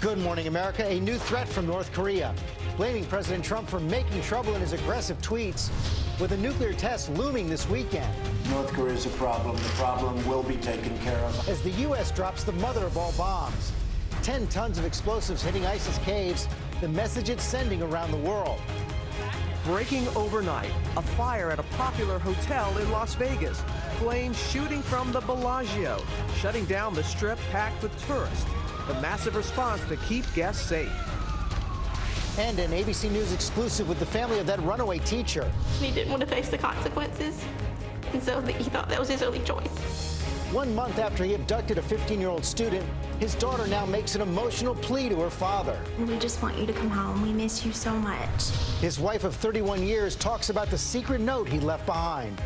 Good morning, America. A new threat from North Korea, blaming President Trump for making trouble in his aggressive tweets, with a nuclear test looming this weekend. North Korea is a problem. The problem will be taken care of. As the U.S. drops the mother of all bombs, 10 tons of explosives hitting ISIS caves, the message it's sending around the world. Breaking overnight, a fire at a popular hotel in Las Vegas. Flames shooting from the Bellagio, shutting down the strip packed with tourists. The massive response to keep guests safe. And an ABC News exclusive with the family of that runaway teacher. He didn't want to face the consequences, and so he thought that was his only choice. 1 month after he abducted a 15-year-old student, his daughter now makes an emotional plea to her father. We just want you to come home. We miss you so much. His wife of 31 years talks about the secret note he left behind.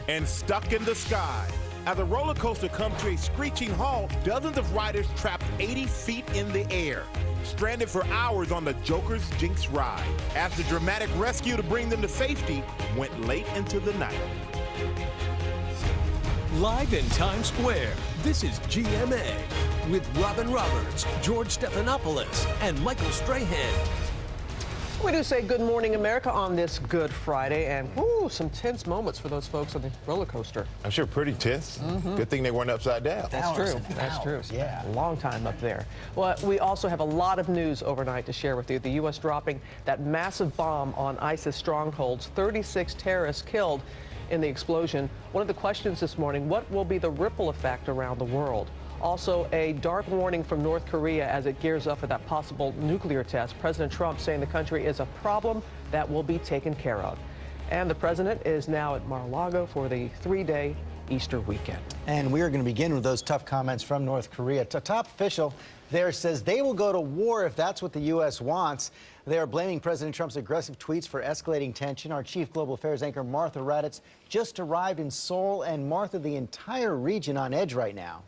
And stuck in the sky. As the roller coaster comes to a screeching halt, dozens of riders trapped 80 feet in the air, stranded for hours on the Joker's Jinx ride. As the dramatic rescue to bring them to safety went late into the night. Live in Times Square, this is GMA with Robin Roberts, George Stephanopoulos, and Michael Strahan. We do say good morning, America, on this Good Friday, and some tense moments for those folks on the roller coaster. I'm sure pretty tense. Good thing they weren't upside down. That's true. That's true. Yeah, a long time up there. Well, we also have a lot of news overnight to share with you. The U.S. dropping that massive bomb on ISIS strongholds, 36 terrorists killed in the explosion. One of the questions this morning, what will be the ripple effect around the world? Also, a dark warning from North Korea as it gears up for that possible nuclear test. President Trump saying the country is a problem that will be taken care of. And the president is now at Mar-a-Lago for the 3-day Easter weekend. And we are going to begin with those tough comments from North Korea. A top official there says they will go to war if that's what the U.S. wants. They are blaming President Trump's aggressive tweets for escalating tension. Our chief global affairs anchor, Martha Raddatz, just arrived in Seoul. And Martha, the entire region on edge right now.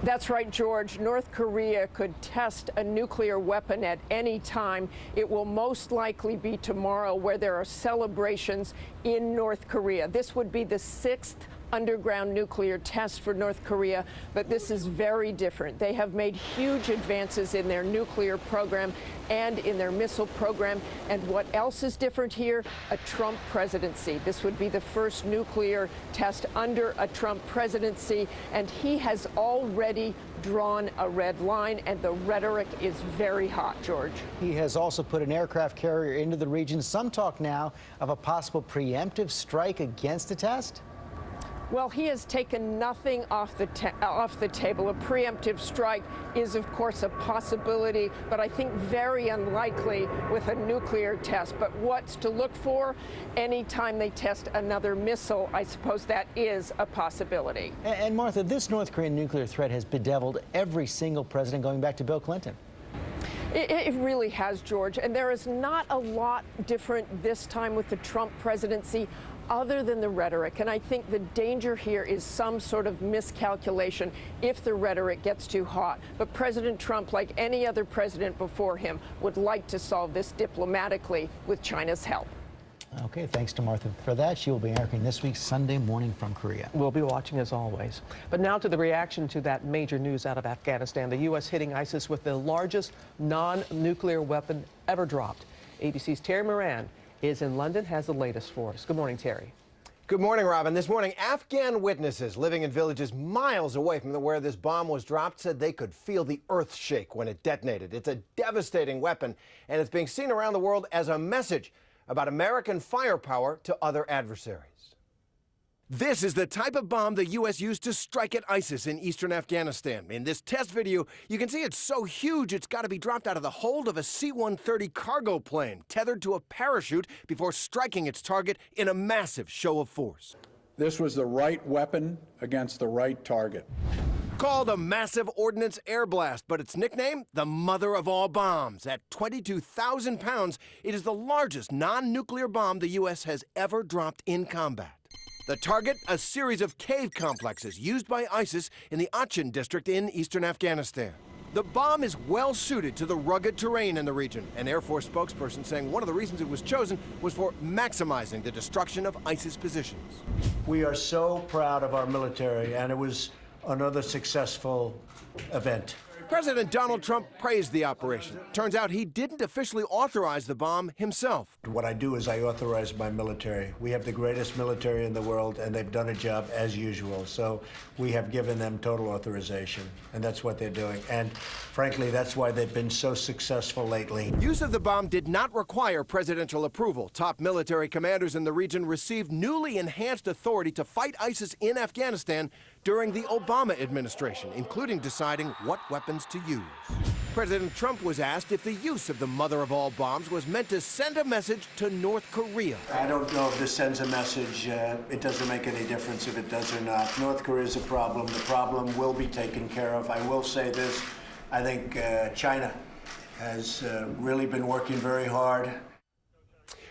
That's right, George. North Korea could test a nuclear weapon at any time. It will most likely be tomorrow, where there are celebrations in North Korea. This would be the 6th underground nuclear test for North Korea, but this is very different. They have made huge advances in their nuclear program and in their missile program. And what else is different here? A Trump presidency. This would be the first nuclear test under a Trump presidency, and he has already drawn a red line, and the rhetoric is very hot, George. He has also put an aircraft carrier into the region. Some talk now of a possible preemptive strike against the test. Well, he has taken nothing off the table. A preemptive strike is, of course, a possibility, but I think very unlikely with a nuclear test. But what's to look for? Anytime they test another missile, I suppose that is a possibility. And Martha, this North Korean nuclear threat has bedeviled every single president going back to Bill Clinton. It really has, George. And there is not a lot different this time with the Trump presidency, other than the rhetoric. And I think the danger here is some sort of miscalculation if the rhetoric gets too hot. But President Trump, like any other president before him, would like to solve this diplomatically with China's help. Okay, thanks to Martha for that. She will be anchoring this week's Sunday Morning from Korea. We'll be watching as always. But now to the reaction to that major news out of Afghanistan. The U.S. hitting ISIS with the largest non-nuclear weapon ever dropped. ABC's Terry Moran is in London, has the latest for us. Good morning, Terry. Good morning, Robin. This morning, Afghan witnesses living in villages miles away from where this bomb was dropped said they could feel the earth shake when it detonated. It's a devastating weapon, and it's being seen around the world as a message about American firepower to other adversaries. This is the type of bomb the U.S. used to strike at ISIS in eastern Afghanistan. In this test video, you can see it's so huge it's got to be dropped out of the hold of a C-130 cargo plane, tethered to a parachute before striking its target in a massive show of force. This was the right weapon against the right target. Called a massive ordnance air blast, but its nickname, the mother of all bombs. At 22,000 pounds, it is the largest non-nuclear bomb the U.S. has ever dropped in combat. The target, a series of cave complexes used by ISIS in the Achin district in eastern Afghanistan. The bomb is well suited to the rugged terrain in the region. An Air Force spokesperson saying one of the reasons it was chosen was for maximizing the destruction of ISIS positions. We are so proud of our military, and it was another successful event. President Donald Trump praised the operation. Turns out he didn't officially authorize the bomb himself. What I do is I authorize my military. We have the greatest military in the world, and they've done a job as usual. So we have given them total authorization, and that's what they're doing. And frankly, that's why they've been so successful lately. Use of the bomb did not require presidential approval. Top military commanders in the region received newly enhanced authority to fight ISIS in Afghanistan during the Obama administration, including deciding what weapons to use. President Trump was asked if the use of the mother of all bombs was meant to send a message to North Korea. I don't know if this sends a message. It doesn't make any difference if it does or not. North Korea is a problem. The problem will be taken care of. I will say this. I think China has really been working very hard.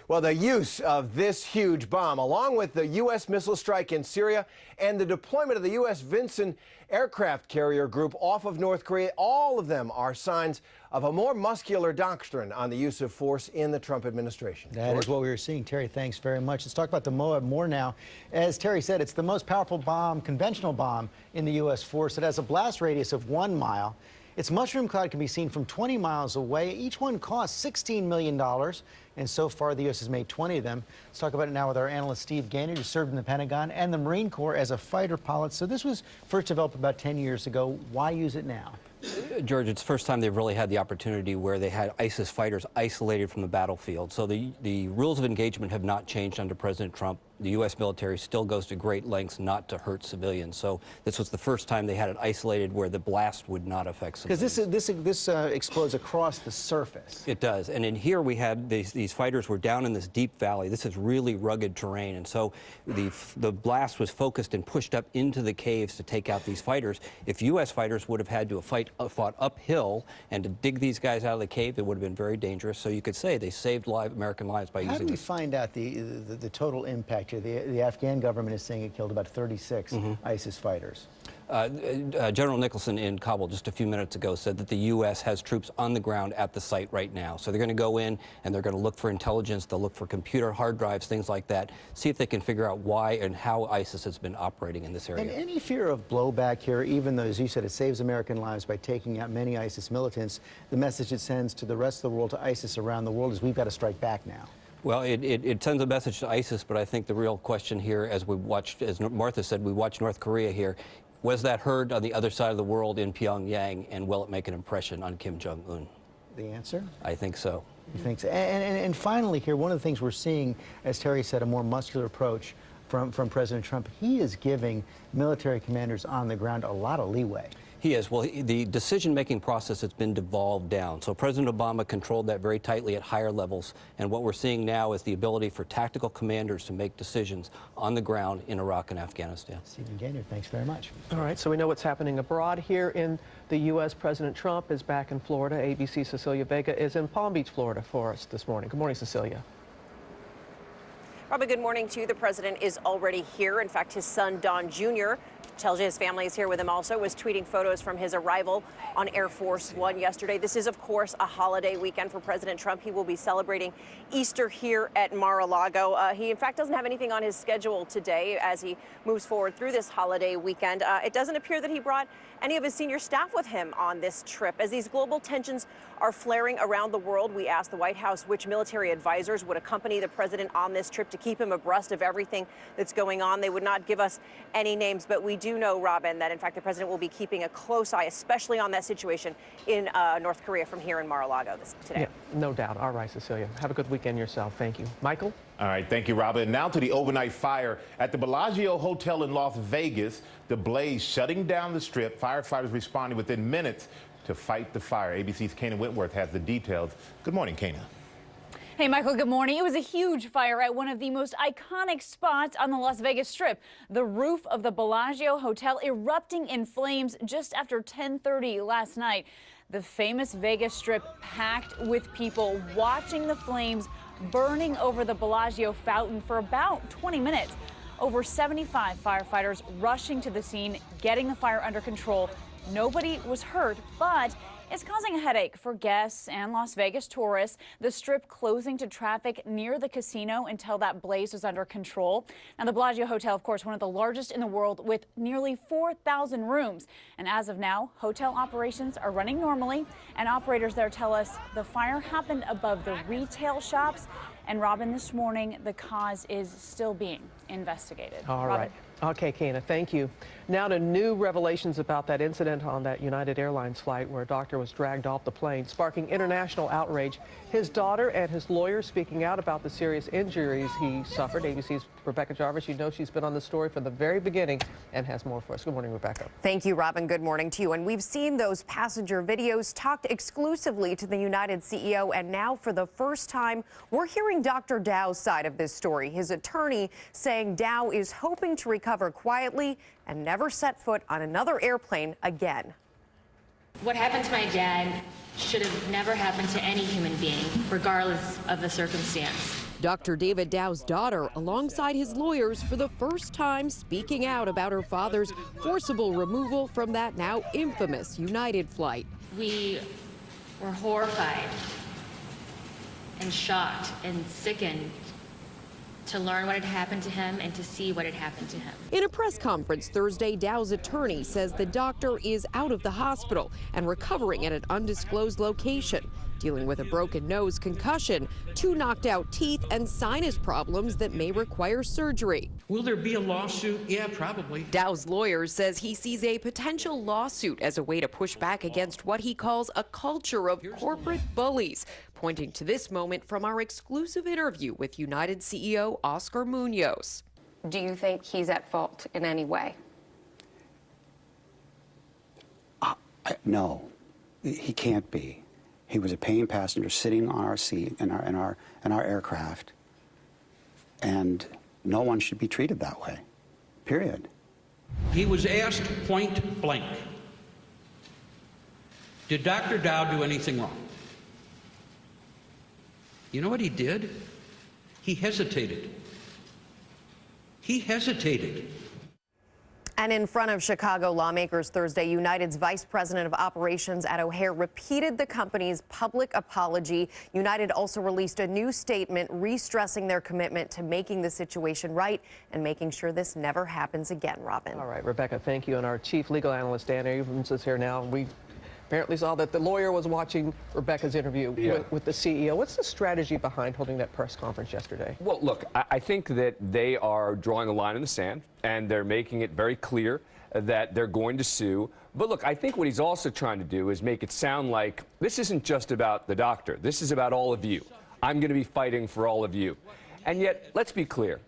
Well, the use of this huge bomb, along with the U.S. missile strike in Syria and the deployment of the U.S. Vinson aircraft carrier group off of North Korea, all of them are signs of a more muscular doctrine on the use of force in the Trump administration. That is what we were seeing. Terry, thanks very much. Let's talk about the Moab more now. As Terry said, it's the most powerful bomb, conventional bomb in the U.S. force. It has a blast radius of 1 mile. Its mushroom cloud can be seen from 20 miles away. Each one costs $16 million, and so far the U.S. has made 20 of them. Let's talk about it now with our analyst Steve Gaynor, who served in the Pentagon and the Marine Corps as a fighter pilot. So this was first developed about 10 years ago. Why use it now? George, it's the first time they've really had the opportunity where they had ISIS fighters isolated from the battlefield. So the rules of engagement have not changed under President Trump. The U.S. military still goes to great lengths not to hurt civilians. So this was the first time they had it isolated where the blast would not affect civilians. Because this explodes across the surface. It does. And in here we had these fighters were down in this deep valley. This is really rugged terrain. And so the blast was focused and pushed up into the caves to take out these fighters. If U.S. fighters would have had to fought uphill and to dig these guys out of the cave, it would have been very dangerous. So you could say they saved American lives by using this. How do we find out the total impact here? The Afghan government is saying it killed about 36 ISIS fighters. General Nicholson in Kabul just a few minutes ago said that the U.S. has troops on the ground at the site right now. So they're going to go in and they're going to look for intelligence. They'll look for computer hard drives, things like that, see if they can figure out why and how ISIS has been operating in this area. And any fear of blowback here, even though, as you said, it saves American lives by taking out many ISIS militants, the message it sends to the rest of the world, to ISIS around the world, is we've got to strike back now. Well, it sends a message to ISIS, but I think the real question here, as Martha said, we watched North Korea here. Was that heard on the other side of the world in Pyongyang, and will it make an impression on Kim Jong-un? The answer? I think so. You think so? And finally here, one of the things we're seeing, as Terry said, a more muscular approach from President Trump. He is giving military commanders on the ground a lot of leeway. He is. Well, the decision-making process has been devolved down. So President Obama controlled that very tightly at higher levels. And what we're seeing now is the ability for tactical commanders to make decisions on the ground in Iraq and Afghanistan. Stephen Gaynor, thanks very much. All right, so we know what's happening abroad. Here in the U.S., President Trump is back in Florida. ABC's Cecilia Vega is in Palm Beach, Florida for us this morning. Good morning, Cecilia. Robin, good morning to you. The president is already here. In fact, his son, Don Jr., tells you his family is here with him also, was tweeting photos from his arrival on Air Force One yesterday. This is, of course, a holiday weekend for President Trump. He will be celebrating Easter here at Mar-a-Lago. He, in fact, doesn't have anything on his schedule today as he moves forward through this holiday weekend. It doesn't appear that he brought any of his senior staff with him on this trip. As these global tensions are flaring around the world, we asked the White House which military advisors would accompany the president on this trip to keep him abreast of everything that's going on. They would not give us any names, but we do know, Robin, that in fact the president will be keeping a close eye, especially on that situation in North Korea from here in Mar-a-Lago today. Yeah, no doubt. All right, Cecilia. Have a good weekend yourself. Thank you. Michael? All right, thank you, Robin. Now to the overnight fire at the Bellagio Hotel in Las Vegas. The blaze shutting down the Strip. Firefighters responding within minutes to fight the fire. ABC's Kana Whitworth has the details. Good morning, Kana. Hey, Michael, good morning. It was a huge fire at one of the most iconic spots on the Las Vegas Strip. The roof of the Bellagio Hotel erupting in flames just after 10:30 last night. The famous Vegas Strip packed with people watching the flames burning over the Bellagio fountain for about 20 minutes. Over 75 firefighters rushing to the scene, getting the fire under control. Nobody was hurt, but is causing a headache for guests and Las Vegas tourists. The Strip closing to traffic near the casino until that blaze was under control. Now, the Bellagio Hotel, of course, one of the largest in the world with nearly 4,000 rooms. And as of now, hotel operations are running normally. And operators there tell us the fire happened above the retail shops. And Robin, this morning, the cause is still being investigated. All right. Okay, Kena, thank you. Now to new revelations about that incident on that United Airlines flight where a doctor was dragged off the plane, sparking international outrage. His daughter and his lawyer speaking out about the serious injuries he suffered. ABC's Rebecca Jarvis, you know she's been on the story from the very beginning and has more for us. Good morning, Rebecca. Thank you, Robin. Good morning to you. And we've seen those passenger videos, talked exclusively to the United CEO, and now for the first time, we're hearing Dr. Dow's side of this story. His attorney saying Dow is hoping to recover quietly and never set foot on another airplane again. What happened to my dad should have never happened to any human being, regardless of the circumstance. Dr. David Dow's daughter, alongside his lawyers, for the first time speaking out about her father's forcible removal from that now infamous United flight. We were horrified and shocked and sickened to learn what had happened to him and to see what had happened to him. In a press conference Thursday, Dow's attorney says the doctor is out of the hospital and recovering at an undisclosed location, dealing with a broken nose, concussion, 2 knocked out teeth, and sinus problems that may require surgery. Will there be a lawsuit? Yeah, probably. Dow's lawyer says he sees a potential lawsuit as a way to push back against what he calls a culture of corporate bullies, pointing to this moment from our exclusive interview with United CEO Oscar Munoz. Do you think he's at fault in any way? No, he can't be. He was a paying passenger sitting on our seat in our aircraft, and no one should be treated that way, period. He was asked point blank, did Dr. Dow do anything wrong? You know what he did? He hesitated. He hesitated. And in front of Chicago lawmakers Thursday, United's vice president of operations at O'Hare repeated the company's public apology. United also released a new statement re-stressing their commitment to making the situation right and making sure this never happens again, Robin. All right, Rebecca, thank you. And our chief legal analyst, Dan Abrams, is here now. We apparently saw that the lawyer was watching Rebecca's interview with the CEO. What's the strategy behind holding that press conference yesterday? Well, look, I think that they are drawing a line in the sand, and they're making it very clear that they're going to sue. But look, I think what he's also trying to do is make it sound like this isn't just about the doctor. This is about all of you. I'm going to be fighting for all of you. And yet, let's be clear,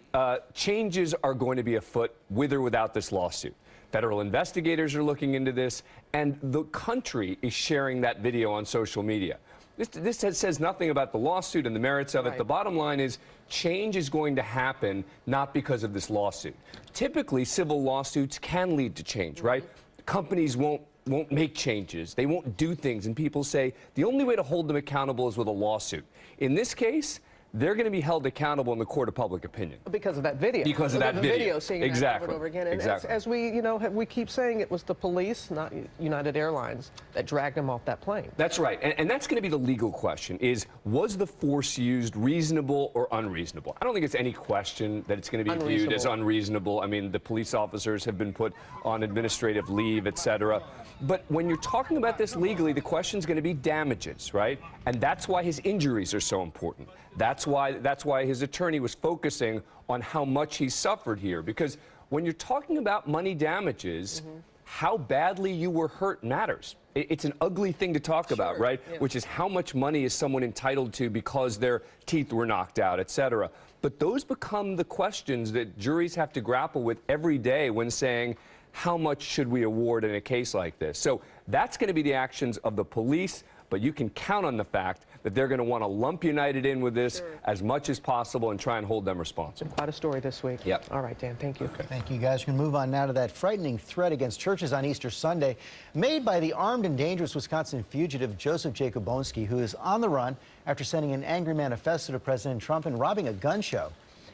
changes are going to be afoot with or without this lawsuit. Federal investigators are looking into this, and the country is sharing that video on social media. This says nothing about the lawsuit and the merits of it. Right. The bottom line is change is going to happen not because of this lawsuit. Typically, civil lawsuits can lead to change, right? Companies won't make changes. They won't do things, and people say the only way to hold them accountable is with a lawsuit. In this case, they're going to be held accountable in the court of public opinion. Because of that video. Because of that video. Seeing exactly. That over and over again. And exactly. as we, we keep saying, it was the police, not United Airlines, that dragged him off that plane. That's right. And that's going to be the legal question, is was the force used reasonable or unreasonable? I don't think it's any question that it's going to be viewed as unreasonable. I mean, the police officers have been put on administrative leave, et cetera. But when you're talking about this legally, the question is going to be damages, right? And that's why his injuries are so important. That's why his attorney was focusing on how much he suffered here. Because when you're talking about money damages, how badly you were hurt matters. It's an ugly thing to talk about, right? Yeah. Which is how much money is someone entitled to because their teeth were knocked out, et cetera. But those become the questions that juries have to grapple with every day when saying, how much should we award in a case like this? So that's going to be the actions of the police, but you can count on the fact that they're going to want to lump United in with this as much as possible and try and hold them responsible. Quite a story this week. Yep. All right, Dan, thank you. Okay. Thank you, guys. We're going to move on now to that frightening threat against churches on Easter Sunday made by the armed and dangerous Wisconsin fugitive Joseph Jacobonski, who is on the run after sending an angry manifesto to President Trump and robbing a gun show.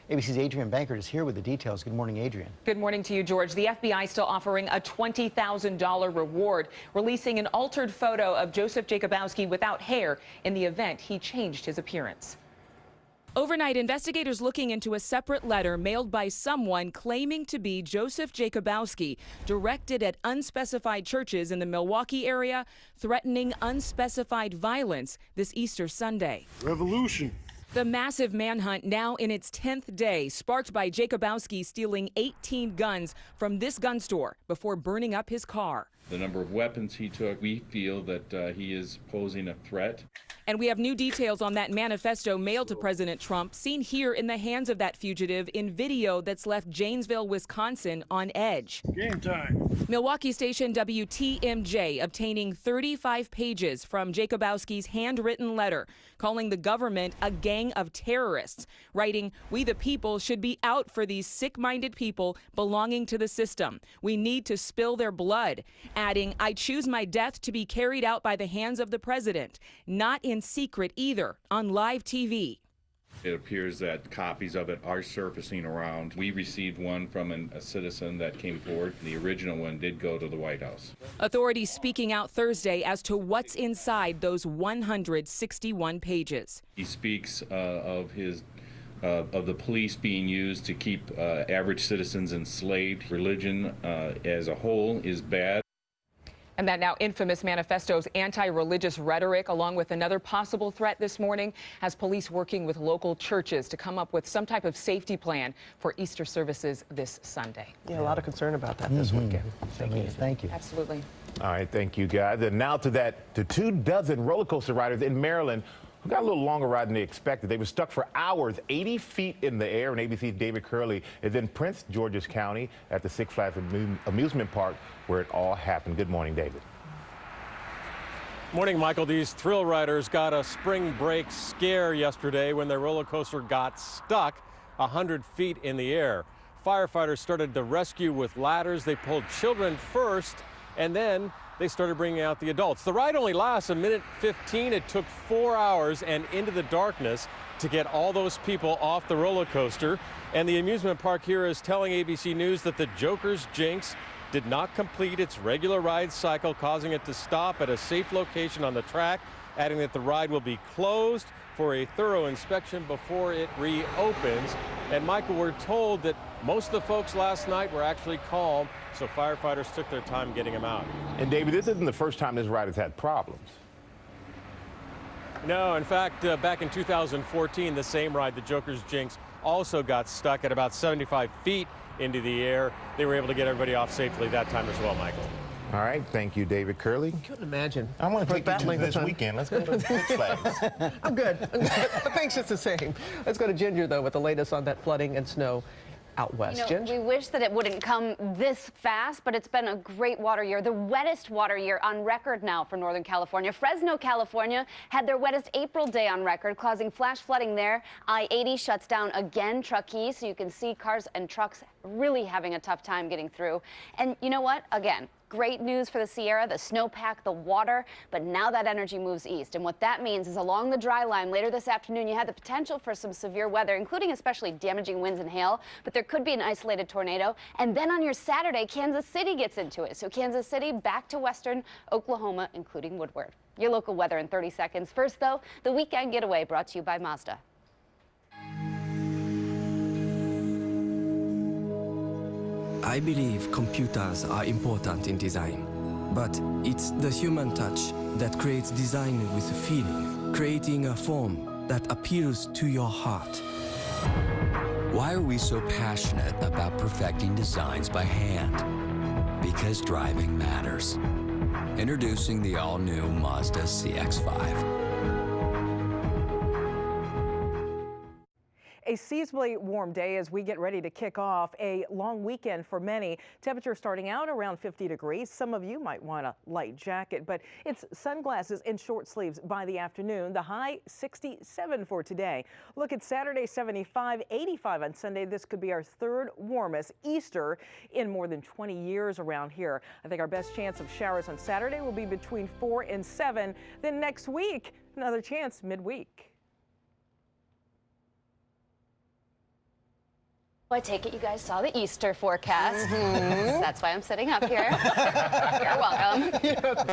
ABC's Adrian Bankert is here with the details. Good morning, Adrian. Good morning to you, George. The FBI still offering a $20,000 reward, releasing an altered photo of Joseph Jacobowski without hair in the event he changed his appearance. Overnight, investigators looking into a separate letter mailed by someone claiming to be Joseph Jacobowski, directed at unspecified churches in the Milwaukee area, threatening unspecified violence this Easter Sunday. Revolution. The massive manhunt now in its 10th day, sparked by Jacobowski stealing 18 guns from this gun store before burning up his car. The number of weapons he took, we feel that he is posing a threat. And we have new details on that manifesto mailed to President Trump, seen here in the hands of that fugitive in video that's left Janesville, Wisconsin on edge. Game time. Milwaukee station WTMJ obtaining 35 pages from Jacobowski's handwritten letter, calling the government a gang of terrorists, writing, "We the people should be out for these sick-minded people belonging to the system. We need to spill their blood," adding, "I choose my death to be carried out by the hands of the president, not in secret either, on live TV." It appears that copies of it are surfacing around. We received one from a citizen that came forward. The original one did go to the White House. Authorities speaking out Thursday as to what's inside those 161 pages. He speaks of the police being used to keep average citizens enslaved. Religion as a whole is bad. And that now infamous manifesto's anti-religious rhetoric, along with another possible threat this morning, has police working with local churches to come up with some type of safety plan for Easter services this Sunday. Yeah, a lot of concern about that this weekend. Thank you. Absolutely. All right, thank you, guys. And now to 24 roller coaster riders in Maryland who got a little longer ride than they expected. They were stuck for hours, 80 feet in the air. And ABC's David Curley is in Prince George's County at the Six Flags amusement park where it all happened. Good morning, David. Morning, Michael. These thrill riders got a spring break scare yesterday when their roller coaster got stuck 100 feet in the air. Firefighters started the rescue with ladders. They pulled children first, and then they started bringing out the adults. The ride only lasts 1:15. It took 4 hours and into the darkness to get all those people off the roller coaster. And the amusement park here is telling ABC News that the Joker's Jinx did not complete its regular ride cycle, causing it to stop at a safe location on the track, adding that the ride will be closed for a thorough inspection before it reopens. And Michael, we're told that most of the folks last night were actually calm, so firefighters took their time getting them out. And David, this isn't the first time this ride has had problems. No, in fact, back in 2014, the same ride, the Joker's Jinx, also got stuck at about 75 feet into the air. They were able to get everybody off safely that time as well, Michael. All right, thank you, David Curley. I couldn't imagine. I want to take you to this weekend. Let's go to Six Flags. I'm good. The thing's just the same. Let's go to Ginger, though, with the latest on that flooding and snow out west. You know, we wish that it wouldn't come this fast, but it's been a great water year, the wettest water year on record now for Northern California. Fresno, California had their wettest April day on record, causing flash flooding there. I-80 shuts down again, Truckee, so you can see cars and trucks really having a tough time getting through. And you know what? Again, great news for the Sierra, the snowpack, the water, but now that energy moves east. And what that means is along the dry line later this afternoon, you have the potential for some severe weather, including especially damaging winds and hail, but there could be an isolated tornado. And then on your Saturday, Kansas City gets into it. So Kansas City back to western Oklahoma, including Woodward. Your local weather in 30 seconds. First, though, the weekend getaway brought to you by Mazda. I believe computers are important in design, but it's the human touch that creates design with a feeling, creating a form that appeals to your heart. Why are we so passionate about perfecting designs by hand? Because driving matters. Introducing the all-new Mazda CX-5. A seasonably warm day as we get ready to kick off a long weekend for many. Temperature starting out around 50 degrees. Some of you might want a light jacket, but it's sunglasses and short sleeves by the afternoon. The high 67 for today. Look at Saturday, 75, 85 on Sunday. This could be our third warmest Easter in more than 20 years around here. I think our best chance of showers on Saturday will be between 4 and 7. Then next week, another chance midweek. Well, I take it you guys saw the Easter forecast. That's why I'm sitting up here. You're welcome.